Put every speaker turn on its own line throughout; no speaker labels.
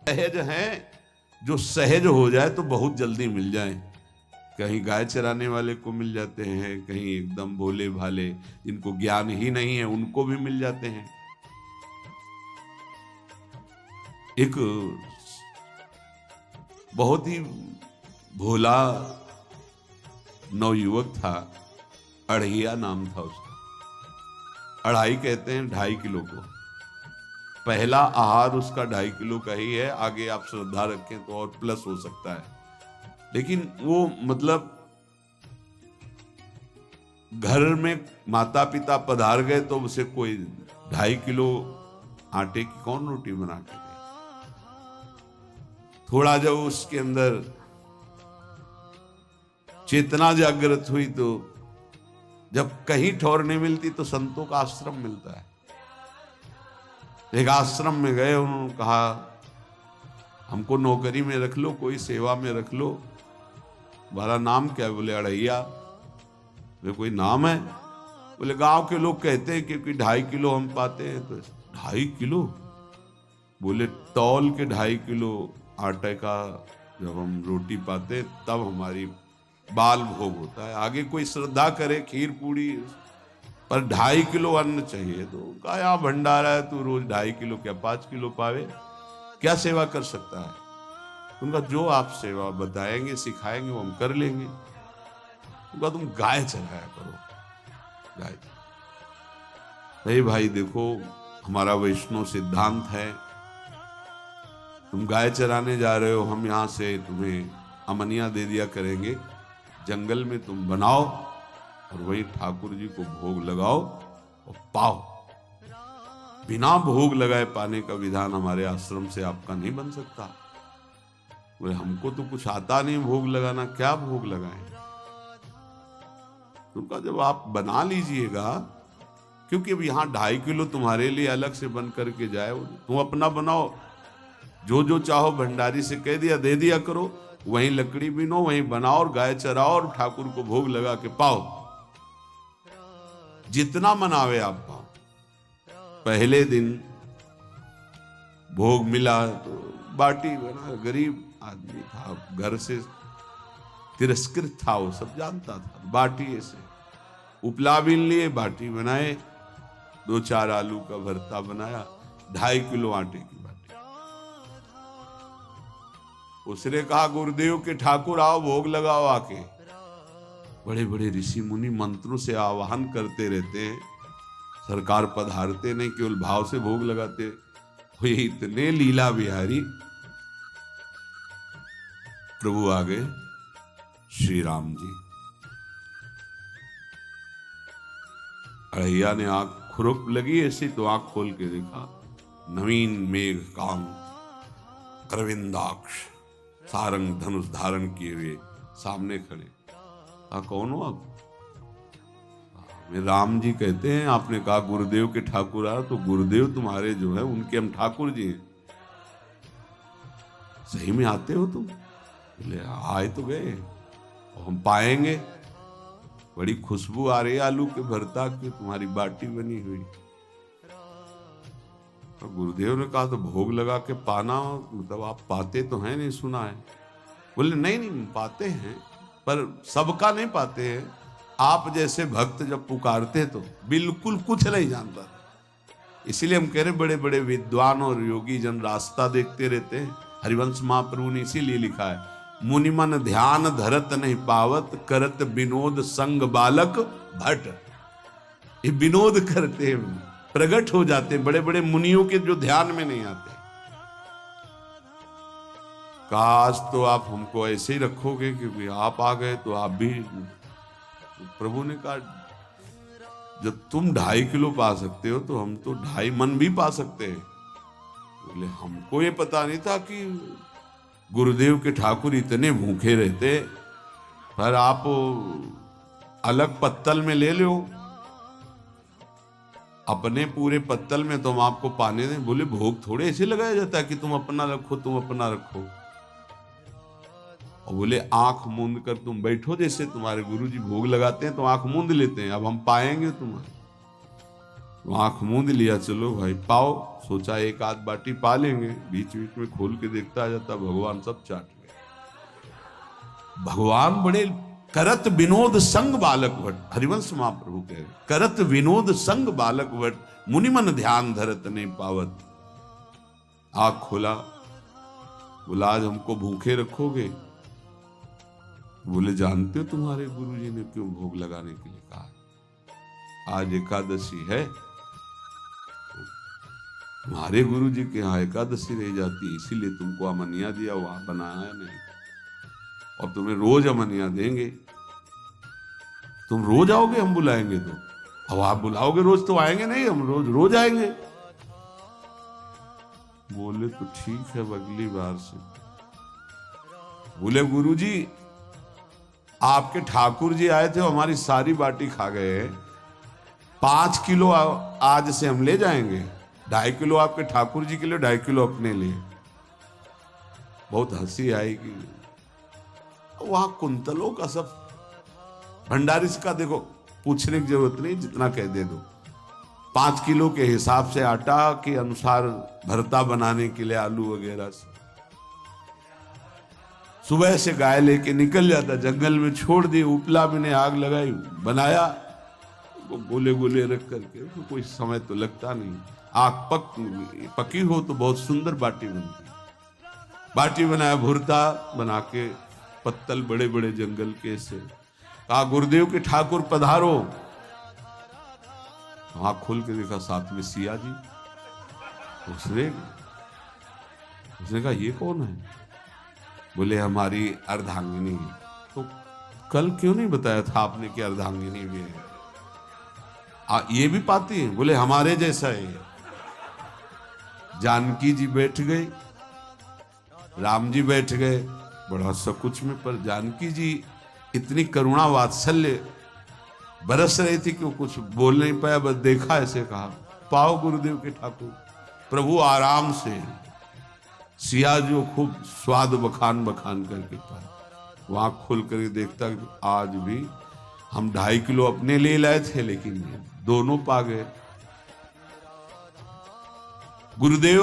सहज हैं, जो सहज हो जाए तो बहुत जल्दी मिल जाए। कहीं गाय चराने वाले को मिल जाते हैं, कहीं एकदम भोले भाले जिनको ज्ञान ही नहीं है उनको भी मिल जाते हैं। एक बहुत ही भोला नवयुवक था, अढ़िया नाम था उसका। अढ़ाई कहते हैं 2.5 किलो को। पहला आहार उसका 2.5 किलो का ही है, आगे आप श्रद्धा रखें तो और प्लस हो सकता है। लेकिन वो मतलब घर में माता पिता पधार गए तो उसे कोई 2.5 किलो आटे की कौन रोटी बना के दे। थोड़ा जब उसके अंदर चेतना जागृत हुई तो जब कहीं ठौर नहीं मिलती तो संतों का आश्रम मिलता है। एक आश्रम में गए, उन्होंने कहा हमको नौकरी में रख लो, कोई सेवा में रख लो, तुम्हारा नाम क्या है? बोले अढ़ैया। बोले कोई नाम है? बोले गांव के लोग कहते हैं क्योंकि 2.5 किलो हम पाते हैं। तो 2.5 किलो? बोले तौल के 2.5 किलो आटे का जब हम रोटी पाते तब हमारी बाल भोग होता है। आगे कोई श्रद्धा करे खीर पूड़ी, पर 2.5 किलो अन्न चाहिए। तो कहा यहाँ भंडारा है, तू रोज 2.5 किलो क्या 5 किलो पावे, क्या सेवा कर सकता है? उनका जो आप सेवा बताएंगे सिखाएंगे वो हम कर लेंगे। उनका तुम गाय चराया करो, गाय। नहीं भाई देखो, हमारा वैष्णव सिद्धांत है, तुम गाय चराने जा रहे हो, हम यहां से तुम्हें अमनिया दे दिया करेंगे, जंगल में तुम बनाओ और वही ठाकुर जी को भोग लगाओ और पाओ। बिना भोग लगाए पाने का विधान हमारे आश्रम से आपका नहीं बन सकता। बोले हमको तो कुछ आता नहीं भोग लगाना, क्या भोग लगाएं? उनका जब आप बना लीजिएगा, क्योंकि अब यहाँ 2.5 किलो तुम्हारे लिए अलग से बन करके जाए, तुम अपना बनाओ, जो जो चाहो भंडारी से कह दिया दे दिया करो, वहीं लकड़ी बीनो, वहीं बनाओ और गाय चराओ और ठाकुर को भोग लगा के पाओ। जितना मनावे आप पाओ। पहले दिन भोग मिला तो बाटी बना, गरीब आदमी था, घर से तिरस्कृत था, वो सब जानता था। बाटी ऐसे उपला बीन लिए, बाटी बनाए, 2-4 आलू का भरता बनाया, 2.5 किलो आटे की बाटी। उसने कहा गुरुदेव के ठाकुर आओ भोग लगाओ आके। बड़े बड़े ऋषि मुनि मंत्रों से आवाहन करते रहते हैं, सरकार पधारते नहीं, केवल भाव से भोग लगाते हुए इतने लीला बिहारी प्रभु आ गए श्री राम जी। अढ़ैया ने आंख खुरप लगी ऐसी तो आंख खोल के देखा, नवीन मेघ कांत अरविंदाक्ष सारंग धनुष धारण किए हुए सामने खड़े। कौन हो आप? मैं राम जी कहते हैं, आपने कहा गुरुदेव के ठाकुर आ, तो गुरुदेव तुम्हारे जो है उनके हम ठाकुर जी हैं। सही में आते हो तुम? बोले आए तो गए, हम पाएंगे। बड़ी खुशबू आ रही है आलू के भरता की, तुम्हारी बाटी बनी हुई। तो गुरुदेव ने कहा तो भोग लगा के पाना, मतलब आप पाते तो हैं? नहीं सुना है। बोले नहीं नहीं पाते हैं, पर सबका नहीं पाते हैं। आप जैसे भक्त जब पुकारते तो बिल्कुल कुछ नहीं जानता, इसीलिए हम कह रहे बड़े बड़े विद्वान और योगी जन रास्ता देखते रहते हैं। हरिवंश महाप्रभु ने इसीलिए लिखा है, मुनि मन ध्यान धरत नहीं पावत, करत विनोद संग बालक भट। ये विनोद करते हैं, प्रकट हो जाते हैं बड़े बड़े मुनियों के जो ध्यान में नहीं आते। काश तो आप हमको ऐसे ही रखोगे, क्योंकि आप आ गए तो आप भी। प्रभु ने कहा जब तुम 2.5 किलो पा सकते हो तो हम तो 2.5 मन भी पा सकते हैं। बोले हमको ये पता नहीं था कि गुरुदेव के ठाकुर इतने भूखे रहते, पर आप अलग पत्तल में ले लो, अपने पूरे पत्तल में तुम आपको पाने दें। बोले भोग थोड़े ऐसे लगाया जाता है कि तुम अपना रखो, तुम अपना रखो। और बोले आंख मूंद कर तुम बैठो, जैसे तुम्हारे गुरुजी भोग लगाते हैं तो आंख मूंद लेते हैं, अब हम पाएंगे तुम्हें। आंख मूंद लिया, चलो भाई पाओ, सोचा एक आध बाटी पा लेंगे, बीच बीच में खोल के देखता आ जाता, भगवान सब चाट गए। भगवान बड़े करत विनोद संग बालक भट, हरिवंश महाप्रभु कह रहे, करत विनोद संग बालक भट, मुनि मन ध्यान धरत नहीं पावत। आंख खोला, बोला आज हमको भूखे रखोगे? बोले जानते हो तुम्हारे गुरुजी ने क्यों भोग लगाने के लिए कहा? आज एकादशी है, तुम्हारे गुरुजी के यहाँ एकादशी रह जाती, इसीलिए तुमको अमनिया दिया, वहां बनाया नहीं, और तुम्हें रोज अमनिया देंगे। तुम रोज आओगे, हम बुलाएंगे तो? अब आप बुलाओगे रोज तो आएंगे नहीं, हम रोज रोज आएंगे। बोले तो ठीक है, अगली बार से। बोले गुरुजी आपके ठाकुर जी आए थे, हमारी सारी बाटी खा गए, 5 किलो आज से हम ले जाएंगे, 2.5 किलो आपके ठाकुर जी के लिए, 2.5 किलो अपने लिए। बहुत हंसी आएगी। वहां कुंतलों का सब भंडारी का देखो, पूछने की जरूरत नहीं, जितना कह दे दो। 5 किलो के हिसाब से आटा के अनुसार भरता बनाने के लिए आलू वगैरह से सुबह से गाय लेके निकल जाता, जंगल में छोड़ दी, उपला में ने आग लगाई, बनाया, वो गोले गोले रख करके, तो कोई समय तो लगता नहीं। आग पकी हो तो बहुत सुंदर बाटी बनती। बाटी बनाया, भुरता बना के, पत्तल बड़े बड़े जंगल के से, कहा गुरुदेव के ठाकुर पधारो। आँख खोल के देखा, साथ में सिया जी। उसने कहा ये कौन है? बोले हमारी अर्धांगिनी। तो कल क्यों नहीं बताया था आपने कि अर्धांगिनी भी है? ये भी पाती है? बोले हमारे जैसा है। जानकी जी बैठ गई, राम जी बैठ गए, बड़ा सकुच में, पर जानकी जी इतनी करुणा वात्सल्य बरस रही थी कि वो कुछ बोल नहीं पाया, बस देखा, ऐसे कहा पाओ गुरुदेव के ठाकुर। प्रभु आराम से, सिया जो खूब स्वाद बखान बखान करके पाए। वहां खोल कर देखता आज भी हम 2.5 किलो अपने लिए लाए थे, लेकिन दोनों पा गए। गुरुदेव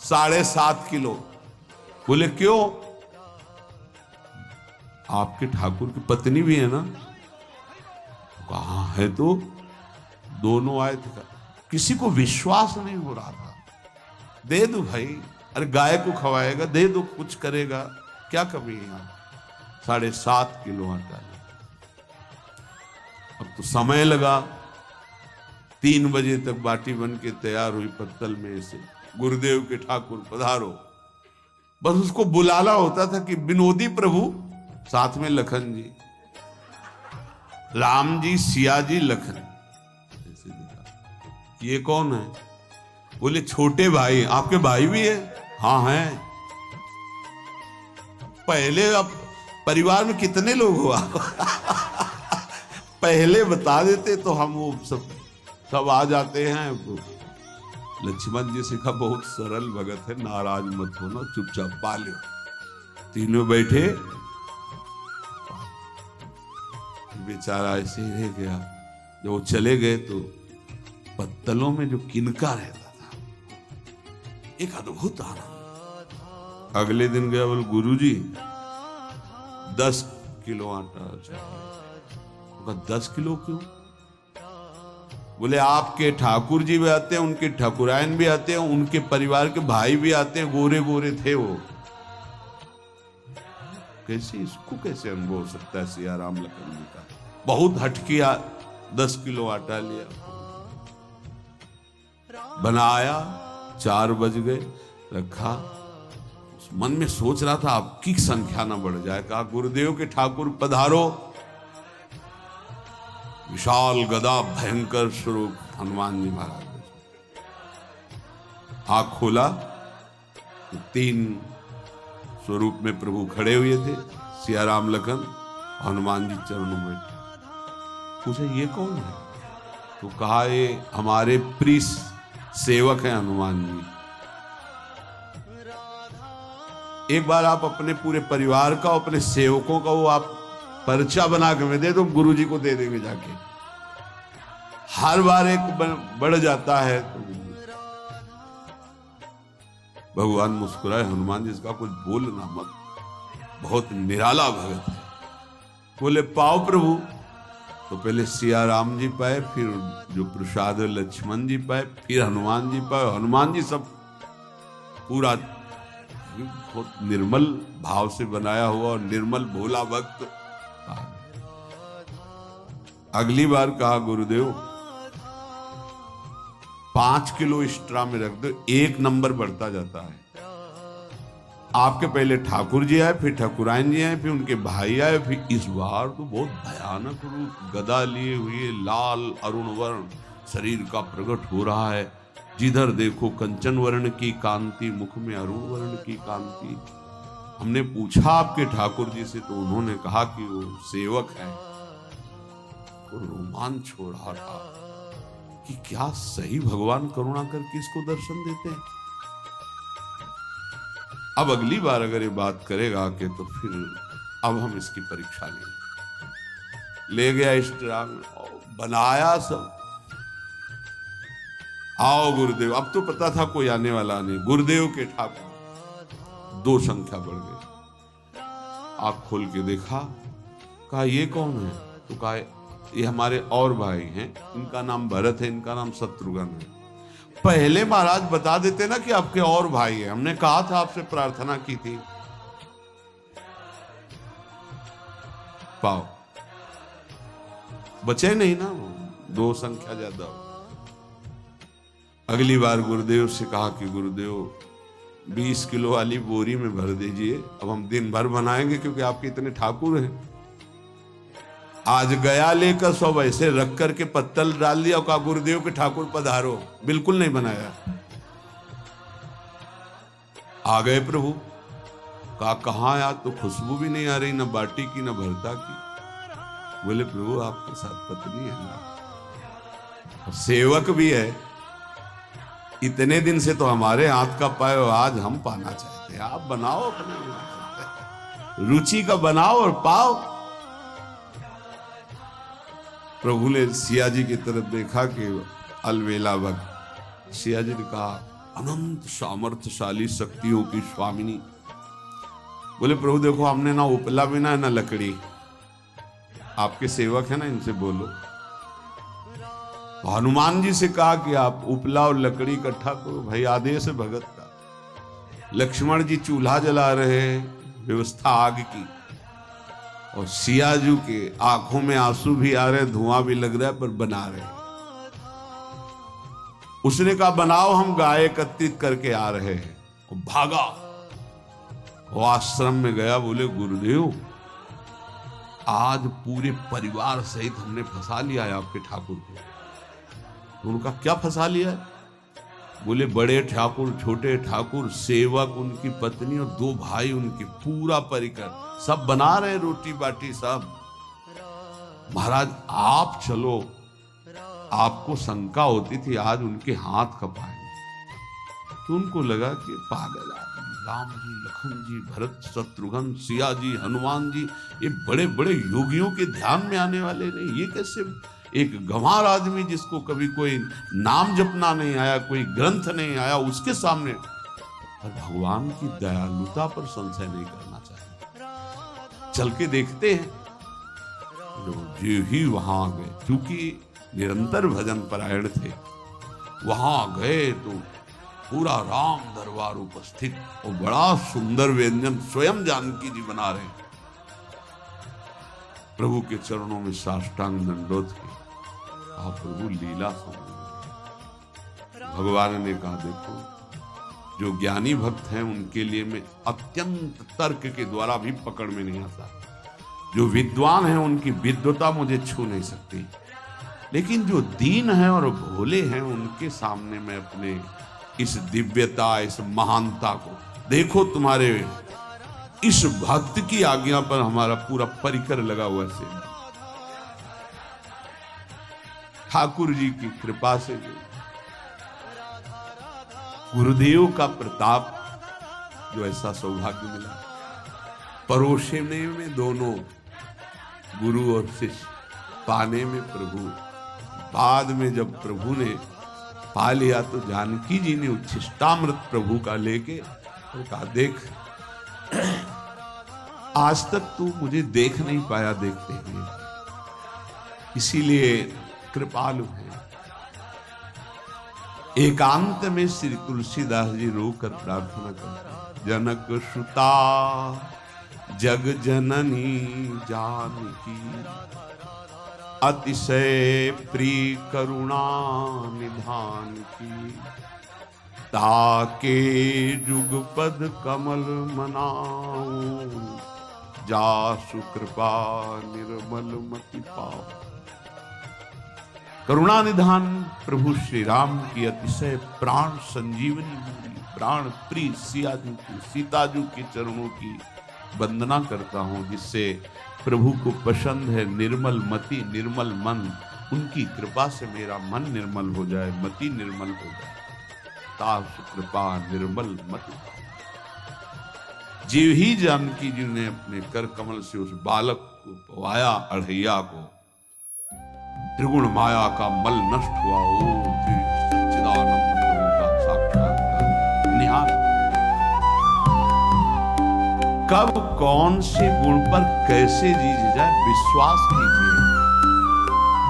7.5 किलो। बोले क्यों? आपके ठाकुर की पत्नी भी है ना? कहाँ है? तो दोनों आए थे। किसी को विश्वास नहीं हो रहा था। दे दो भाई, अरे गाय को खवाएगा, दे दो, कुछ करेगा, क्या कमी है यहाँ? 7.5 किलो आटा। अब तो समय लगा, 3 बजे तक बाटी बन के तैयार हुई पत्तल में से। गुरुदेव के ठाकुर पधारो। बस उसको बुलाना होता था कि विनोदी प्रभु, साथ में लखन जी, राम जी, सिया जी, लखन। ये कौन है? बोले छोटे भाई। आपके भाई भी है? हाँ हैं। पहले अब परिवार में कितने लोग हुआ? पहले बता देते तो हम वो सब आ जाते हैं। लक्ष्मण जी से कहा बहुत सरल भगत है, नाराज मत होना, चुपचाप पा लो। तीनों बैठे, बेचारा ऐसे ही रह गया। जब वो चले गए तो पत्तलों में जो किनका रहता था, एक अद्भुत आनंद। अगले दिन गया, बोले गुरुजी 10 किलो आटा चाहिए। 10 किलो क्यों? बोले आपके ठाकुर जी भी आते हैं, उनके ठाकुरायन भी आते हैं, उनके परिवार के भाई भी आते हैं, गोरे गोरे थे वो। कैसे, इसको कैसे अनुभव हो सकता है? सिया राम लखन जी का बहुत हटकिया। 10 किलो आटा लिया, बनाया, 4 बज गए, रखा। मन में सोच रहा था आपकी संख्या ना बढ़ जाए। कहा गुरुदेव के ठाकुर पधारो। विशाल गदा, भयंकर स्वरूप हनुमान जी महाराज। आंख खोला तो 3 स्वरूप में प्रभु खड़े हुए थे, सिया राम लखन, हनुमान जी चरणों में। पूछा ये कौन है? तो कहा ये हमारे प्रिय सेवक हैं हनुमान जी। एक बार आप अपने पूरे परिवार का, अपने सेवकों का वो आप पर्चा बना के दे दो, गुरु जी को दे देंगे जाके। हर बार एक बढ़ जाता है। तो भगवान मुस्कुराए, हनुमान जी इसका कुछ बोलना मत, बहुत निराला भगत है। बोले पाओ प्रभु। तो पहले सिया राम जी पाए, फिर जो प्रसाद लक्ष्मण जी पाए, फिर हनुमान जी पाए। हनुमान जी सब पूरा बहुत निर्मल भाव से बनाया हुआ और निर्मल भोला भक्त। अगली बार कहा गुरुदेव 5 किलो एक्स्ट्रा में रख दो, 1 नंबर बढ़ता जाता है। आपके पहले ठाकुर जी आए, फिर ठाकुरायन जी आए, फिर उनके भाई आए, फिर इस बार तो बहुत भयानक रूप गदा लिए हुए लाल अरुण वर्ण शरीर का प्रकट हो रहा है। जिधर देखो कंचन वर्ण की कांति, मुख में अरुण वर्ण की कांति। हमने पूछा आपके ठाकुर जी से, तो उन्होंने कहा कि वो सेवक है। तो रोमांच हो रहा था कि क्या सही भगवान करुणा करके इसको दर्शन देते हैं। अब अगली बार अगर ये बात करेगा कि तो फिर अब हम इसकी परीक्षा लेंगे। ले गया एक्स्ट्रा बनाया सब। आओ गुरुदेव। अब तो पता था कोई आने वाला नहीं। गुरुदेव के ठाकुर 2 संख्या बढ़ गई। आँख खोल के देखा, कहा ये कौन है? तो कहा ये हमारे और भाई हैं, इनका नाम भरत है, इनका नाम शत्रुघ्न है। पहले महाराज बता देते ना कि आपके और भाई हैं, हमने कहा था, आपसे प्रार्थना की थी। पाओ बचे नहीं ना, 2 संख्या ज्यादा। अगली बार गुरुदेव से कहा कि गुरुदेव 20 किलो वाली बोरी में भर दीजिए, अब हम दिन भर बनाएंगे क्योंकि आपके इतने ठाकुर हैं। आज गया लेकर सब ऐसे रख करके पत्तल डाल दिया और कहा गुरुदेव के ठाकुर पधारो। बिल्कुल नहीं बनाया। आ गए प्रभु। कहा कहाँ यार, तो खुशबू भी नहीं आ रही, ना बाटी की ना भरता की। बोले प्रभु आपके साथ पत्नी है ना, सेवक भी है, इतने दिन से तो हमारे हाथ का पाए, आज हम पाना चाहते हैं, आप बनाओ, अपने रुचि का बनाओ और पाओ। प्रभु ने सिया जी की तरफ देखा कि अलवेला भक्त। सिया जी ने कहा अनंत सामर्थ्यशाली शक्तियों की स्वामिनी। बोले प्रभु देखो हमने ना उपला भी ना लकड़ी, आपके सेवक है ना, इनसे बोलो। हनुमान जी से कहा कि आप उपला और लकड़ी इकट्ठा करो, भाई आदेश है भगत का। लक्ष्मण जी चूल्हा जला रहे, व्यवस्था आग की, और सियाजू के आंखों में आंसू भी आ रहे, धुआं भी लग रहा है, पर बना रहे। उसने कहा बनाओ, हम गाय एकत्रित करके आ रहे हैं। और भागा, वो आश्रम में गया। बोले गुरुदेव आज पूरे परिवार सहित हमने फंसा लिया है आपके ठाकुर को। तो उनका क्या फंसा लिया है? बोले बड़े ठाकुर, छोटे ठाकुर, सेवक, उनकी पत्नी और 2 भाई उनके, पूरा परिकर सब बना रहे रोटी बाटी सब। महाराज आप चलो, आपको शंका होती थी आज उनके हाथ कपाएंगे। तो उनको लगा कि पागल आदमी, राम जी, लखन जी, भरत, शत्रुघ्न, सिया जी, हनुमान जी, ये बड़े बड़े योगियों के ध्यान में आने वाले नहीं, ये कैसे एक गंवार आदमी जिसको कभी कोई नाम जपना नहीं आया, कोई ग्रंथ नहीं आया, उसके सामने। पर भगवान की दयालुता पर संशय नहीं करना चाहिए। चल के देखते हैं। जो ही वहां गए, क्योंकि निरंतर भजन परायण थे, वहां गए तो पूरा राम दरबार उपस्थित और बड़ा सुंदर व्यंजन स्वयं जानकी जी बना रहे। प्रभु के चरणों में साष्टांग दंडोत की। आप प्रभु लीला समझ। भगवान ने कहा देखो जो ज्ञानी भक्त हैं उनके लिए मैं अत्यंत तर्क के द्वारा भी पकड़ में नहीं आता। जो विद्वान हैं उनकी विद्वता मुझे छू नहीं सकती, लेकिन जो दीन हैं और भोले हैं उनके सामने मैं अपने इस दिव्यता, इस महानता को देखो। तुम्हारे इस भक्त की आज्ञा पर हमारा पूरा परिकर लगा हुआ है। ठाकुर जी की कृपा से गुरुदेव का प्रताप, जो ऐसा सौभाग्य मिला, परोसने में दोनों गुरु और शिष्य, पाने में प्रभु बाद में जब प्रभु ने पा लिया तो जानकी जी ने उच्छिष्टामृत प्रभु का लेके और कहा, देख आज तक तू मुझे देख नहीं पाया देखते हुए, इसीलिए कृपालु है। एकांत में श्री तुलसीदास जी रोकर प्रार्थना करते, जनक सुता जग जननी जानकी, अतिशय प्रिय करुणा निधान की, ताके जुगपद कमल मनाऊं, जासु कृपा निर्मल मति पाओ। करुणा निधान प्रभु श्री राम की अतिशय प्राण संजीवनी हुई, प्राण प्रिय सियाजू की, सीताजू के चरणों की वंदना करता हूं, जिससे प्रभु को पसंद है निर्मल मति निर्मल मन। उनकी कृपा से मेरा मन निर्मल हो जाए, मति निर्मल हो जाए। तासु कृपा निर्मल मति। जीव ही जानकी जी ने अपने कर कमल से उस बालक को पवाया, अढ़ैया को, त्रिगुण माया का मल नष्ट हुआ। ओ सच्चिदानंद प्रभु का साक्षात्कार निहाल। कब कौन से गुण पर कैसे जी जाए विश्वास कीजिए,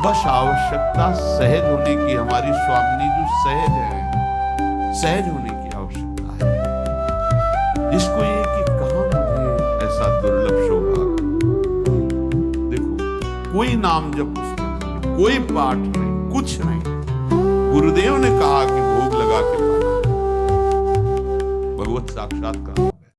बस आवश्यकता सहज होने की। हमारी स्वामी जो सहज है, सहज होने की आवश्यकता है। इसको ये कि कहां मुझे ऐसा दुर्लभ सौभाग्य। देखो, कोई नाम जप पुस्तक, कोई पाठ नहीं, कुछ नहीं, गुरुदेव ने कहा कि भोग लगा के पाना, भगवत साक्षात्कार।